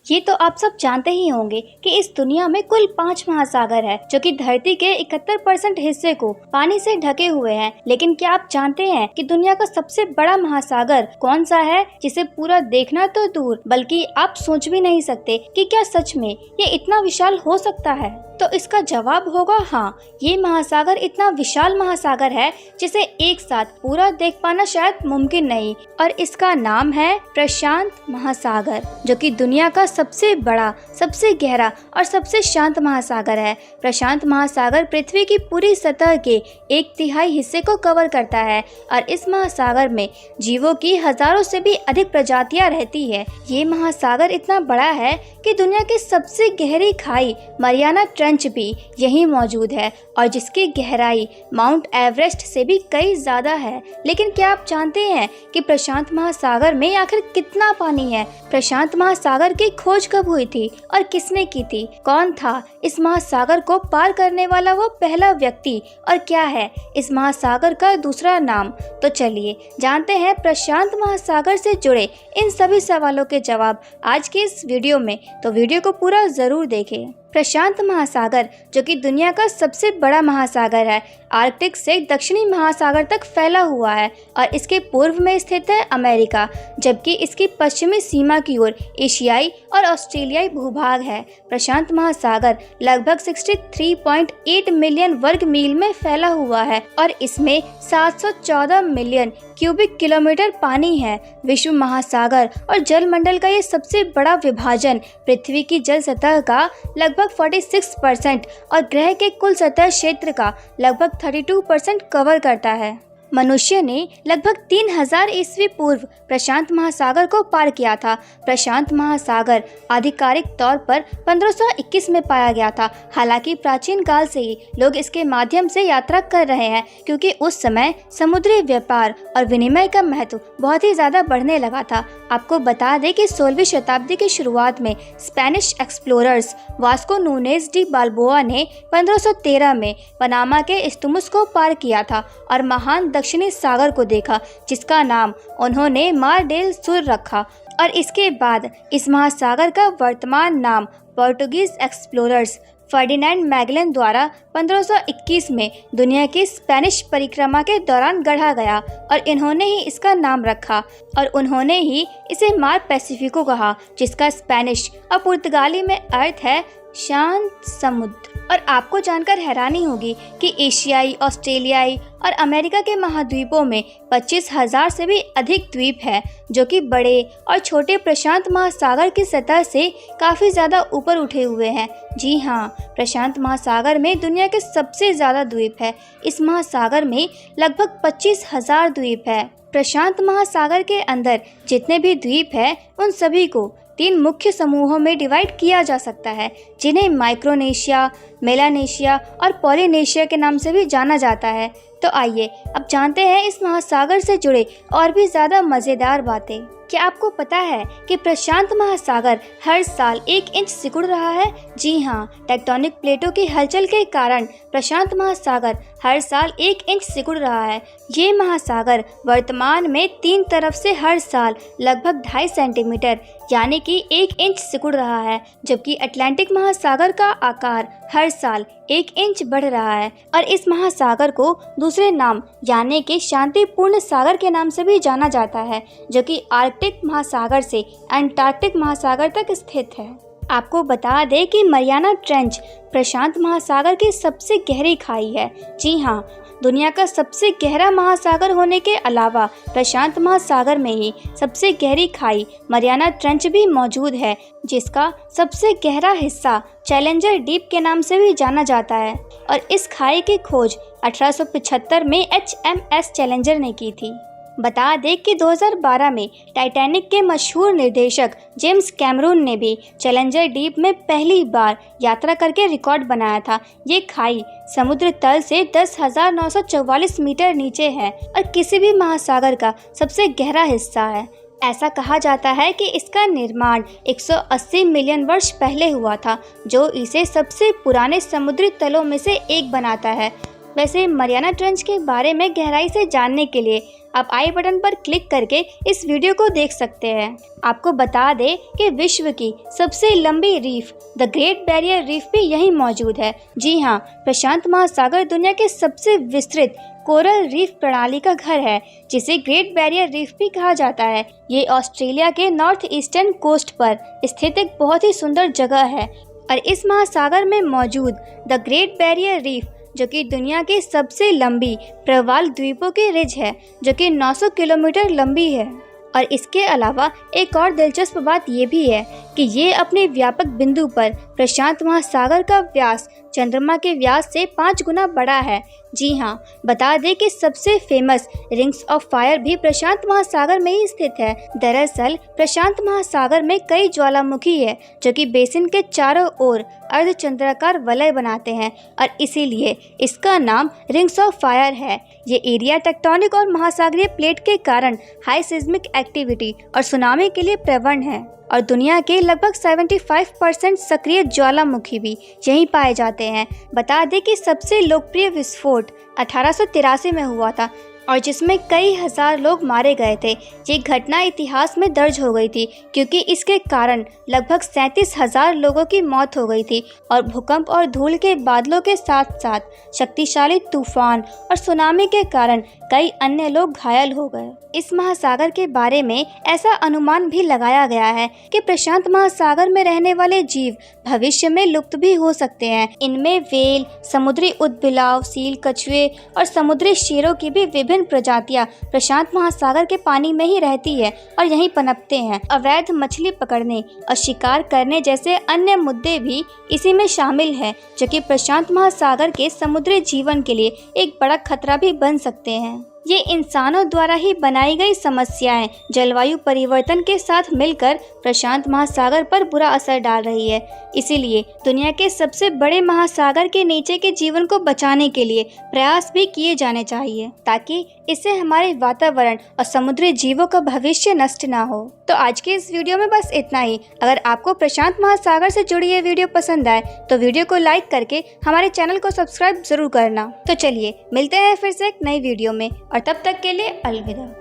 ये तो आप सब जानते ही होंगे कि इस दुनिया में कुल 5 महासागर है जो कि धरती के 71% हिस्से को पानी से ढके हुए हैं। लेकिन क्या आप जानते हैं कि दुनिया का सबसे बड़ा महासागर कौन सा है, जिसे पूरा देखना तो दूर बल्कि आप सोच भी नहीं सकते कि क्या सच में ये इतना विशाल हो सकता है। तो इसका जवाब होगा हाँ, ये महासागर इतना विशाल महासागर है जिसे एक साथ पूरा देख पाना शायद मुमकिन नहीं, और इसका नाम है प्रशांत महासागर, जो कि दुनिया का सबसे बड़ा, सबसे गहरा और सबसे शांत महासागर है। प्रशांत महासागर पृथ्वी की पूरी सतह के 1/3 हिस्से को कवर करता है और इस महासागर में जीवों की हजारों से भी अधिक प्रजातियां रहती है। ये महासागर इतना बड़ा है कि दुनिया की सबसे गहरी खाई मरियाना ट्रेंच भी यहीं मौजूद है और जिसकी गहराई माउंट एवरेस्ट से भी कई ज्यादा है। लेकिन क्या आप जानते हैं कि प्रशांत महासागर में आखिर कितना पानी है? प्रशांत महासागर की खोज कब हुई थी और किसने की थी? कौन था इस महासागर को पार करने वाला वो पहला व्यक्ति, और क्या है इस महासागर का दूसरा नाम? तो चलिए जानते हैं प्रशांत महासागर से जुड़े इन सभी सवालों के जवाब आज के इस वीडियो में। तो वीडियो को पूरा जरूर देखें। प्रशांत महासागर, जो कि दुनिया का सबसे बड़ा महासागर है, आर्कटिक से दक्षिणी महासागर तक फैला हुआ है और इसके पूर्व में स्थित है अमेरिका, जबकि इसकी पश्चिमी सीमा की ओर एशियाई और ऑस्ट्रेलियाई भूभाग है। प्रशांत महासागर लगभग 63.8 मिलियन वर्ग मील में फैला हुआ है और इसमें 714 मिलियन क्यूबिक किलोमीटर पानी है। विश्व महासागर और जलमंडल का ये सबसे बड़ा विभाजन पृथ्वी की जल सतह का लगभग 46% और ग्रह के कुल सतह क्षेत्र का लगभग 32% कवर करता है। मनुष्य ने लगभग 3000 ईस्वी पूर्व प्रशांत महासागर को पार किया था। प्रशांत महासागर आधिकारिक तौर पर 1521 में पाया गया था। हालांकि प्राचीन काल से ही लोग इसके माध्यम से यात्रा कर रहे हैं, क्योंकि उस समय समुद्री व्यापार और विनिमय का महत्व बहुत ही ज्यादा बढ़ने लगा था। आपको बता दें कि 16वीं शताब्दी की शुरुआत में Spanish explorers Vasco Nunez de Balboa ने 1513 में पनामा के इस्तुमुस को पार किया था और महान दक्षिणी सागर को देखा, जिसका नाम उन्होंने मार डेल सुर रखा। और इसके बाद इस महासागर का वर्तमान नाम पोर्टुगीज एक्सप्लोरर्स फर्डिनेंड मैगेलन द्वारा 1521 में दुनिया की स्पेनिश परिक्रमा के दौरान गढ़ा गया और इन्होंने ही इसका नाम रखा और उन्होंने ही इसे मार पैसिफिको कहा, जिसका स्पेनिश और पुर्तगाली में अर्थ है शांत समुद्र। और आपको जानकर हैरानी होगी कि एशियाई, ऑस्ट्रेलियाई और अमेरिका के महाद्वीपों में 25,000 से भी अधिक द्वीप है, जो कि बड़े और छोटे प्रशांत महासागर की सतह से काफ़ी ज़्यादा ऊपर उठे हुए हैं। जी हाँ, प्रशांत महासागर में दुनिया के सबसे ज़्यादा द्वीप है। इस महासागर में लगभग 25,000 द्वीप है। प्रशांत महासागर के अंदर जितने भी द्वीप हैं उन सभी को 3 मुख्य समूहों में डिवाइड किया जा सकता है, जिन्हें माइक्रोनेशिया, मेलानेशिया और पॉलिनेशिया के नाम से भी जाना जाता है। तो आइए अब जानते हैं इस महासागर से जुड़े और भी ज़्यादा मज़ेदार बातें। क्या आपको पता है कि प्रशांत महासागर हर साल 1 इंच सिकुड़ रहा है? जी हाँ, टेक्टोनिक प्लेटों की हलचल के कारण प्रशांत महासागर हर साल 1 इंच सिकुड़ रहा है। ये महासागर वर्तमान में 3 तरफ से हर साल लगभग 2.5 सेंटीमीटर यानी कि 1 इंच सिकुड़ रहा है, जबकि अटलांटिक महासागर का आकार हर साल 1 इंच बढ़ रहा है और इस महासागर को दूसरे नाम यानी कि शांतिपूर्ण सागर के नाम से भी जाना जाता है, जो कि आर्कटिक महासागर से अंटार्कटिक महासागर तक स्थित है। आपको बता दें कि मरियाना ट्रेंच प्रशांत महासागर की सबसे गहरी खाई है। जी हाँ, दुनिया का सबसे गहरा महासागर होने के अलावा प्रशांत महासागर में ही सबसे गहरी खाई मरियाना ट्रेंच भी मौजूद है, जिसका सबसे गहरा हिस्सा चैलेंजर डीप के नाम से भी जाना जाता है। और इस खाई की खोज 1875 में HMS चैलेंजर ने की थी। बता दें कि 2012 में टाइटैनिक के मशहूर निर्देशक जेम्स कैमरून ने भी चैलेंजर डीप में पहली बार यात्रा करके रिकॉर्ड बनाया था। ये खाई समुद्र तल से 10,944 मीटर नीचे है और किसी भी महासागर का सबसे गहरा हिस्सा है। ऐसा कहा जाता है कि इसका निर्माण 180 मिलियन वर्ष पहले हुआ था, जो इसे सबसे पुराने समुद्री तलों में से एक बनाता है। वैसे मरियाना ट्रेंच के बारे में गहराई से जानने के लिए आप आई बटन पर क्लिक करके इस वीडियो को देख सकते हैं। आपको बता दें कि विश्व की सबसे लंबी reef the great barrier reef भी यहीं मौजूद है। जी हाँ, प्रशांत महासागर दुनिया के सबसे विस्तृत कोरल रीफ प्रणाली का घर है, जिसे ग्रेट बैरियर रीफ भी कहा जाता है। ये ऑस्ट्रेलिया के नॉर्थ ईस्टर्न कोस्ट पर स्थित एक बहुत ही सुंदर जगह है और इस महासागर में मौजूद द ग्रेट बैरियर रीफ, जो कि दुनिया की सबसे लंबी प्रवाल द्वीपों की रिज है, जो कि 900 किलोमीटर लंबी है। और इसके अलावा एक और दिलचस्प बात ये भी है कि ये अपने व्यापक बिंदु पर प्रशांत महासागर का व्यास चंद्रमा के व्यास से 5 गुना बड़ा है। जी हाँ, बता दें कि सबसे फेमस रिंग्स ऑफ फायर भी प्रशांत महासागर में ही स्थित है। दरअसल प्रशांत महासागर में कई ज्वालामुखी है, जो कि बेसिन के चारों ओर अर्धचंद्राकार वलय बनाते हैं और इसीलिए इसका नाम रिंग्स ऑफ फायर है। ये एरिया टेक्टोनिक और महासागरीय प्लेट के कारण हाई सिस्मिक एक्टिविटी और सुनामी के लिए प्रवण है और दुनिया के लगभग 75% सक्रिय ज्वालामुखी भी यहीं पाए जाते हैं। बता दें कि सबसे लोकप्रिय विस्फोट 1883 में हुआ था और जिसमें कई हजार लोग मारे गए थे। ये घटना इतिहास में दर्ज हो गई थी क्योंकि इसके कारण लगभग 37,000 लोगों की मौत हो गई थी और भूकंप और धूल के बादलों के साथ साथ शक्तिशाली तूफान और सुनामी के कारण कई अन्य लोग घायल हो गए। इस महासागर के बारे में ऐसा अनुमान भी लगाया गया है कि प्रशांत महासागर में रहने वाले जीव भविष्य में लुप्त भी हो सकते हैं। इनमें व्हेल, समुद्री उदबिलाव, सील, कछुए और समुद्री शेरों की भी विभिन्न प्रजातियां प्रशांत महासागर के पानी में ही रहती है और यहीं पनपते हैं। अवैध मछली पकड़ने और शिकार करने जैसे अन्य मुद्दे भी इसी में शामिल हैं, जो कि प्रशांत महासागर के समुद्री जीवन के लिए एक बड़ा खतरा भी बन सकते हैं। ये इंसानों द्वारा ही बनाई गई समस्याएं जलवायु परिवर्तन के साथ मिलकर प्रशांत महासागर पर बुरा असर डाल रही है। इसीलिए दुनिया के सबसे बड़े महासागर के नीचे के जीवन को बचाने के लिए प्रयास भी किए जाने चाहिए, ताकि इससे हमारे वातावरण और समुद्री जीवों का भविष्य नष्ट ना हो। तो आज के इस वीडियो में बस इतना ही। अगर आपको प्रशांत महासागर से जुड़ी ये वीडियो पसंद आए तो वीडियो को लाइक करके हमारे चैनल को सब्सक्राइब जरूर करना। तो चलिए मिलते हैं फिर से एक नई वीडियो में, और तब तक के लिए अलविदा।